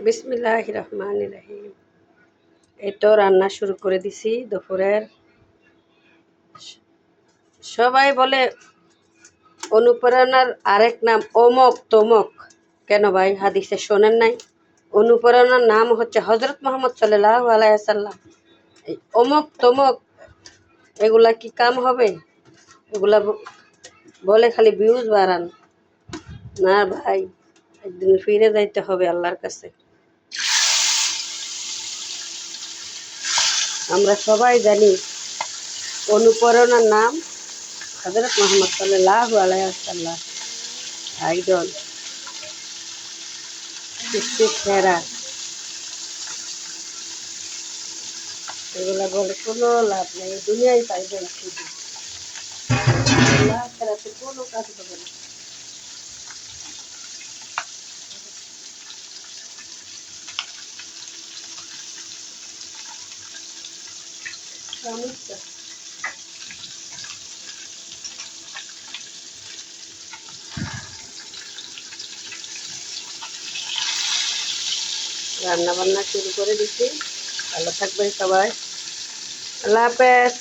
বিসমিল্লাহির রহমানির রহিম। এই তো রান্না শুরু করে দিছি দুপুরের। সবাই বলে অনুপ্রেরণার আরেক নাম অমক তমক। কেন ভাই, হাদিসে শোনেন নাই? অনুপ্রেরণার নাম হচ্ছে হজরত মোহাম্মদ সাল্লাল্লাহু আলাইহি সাল্লাম। এই অমক তমক এগুলা কি কাম হবে? এগুলা বলে খালি ভিউজ বাড়ান। না ভাই, একদিন ফিরে যাইতে হবে আল্লাহর কাছে। আমরা সবাই জানি অনুপ্রেরণার নাম হযরত মুহাম্মদ সাল্লাল্লাহু আলাইহি ওয়াসাল্লাম, একজন সৃষ্টির সেরা। এগুলা বলে কোনো লাভ নেই, দুনিয়ায় পাইবেন শুধু, আল্লাহ ছাড়া তো কোনো কাজ হবে না। সমস্যা রান্না বান্না শুরু করে দিচ্ছি। ভালো থাকবেন সবাই, আল্লাহ হাফেজ।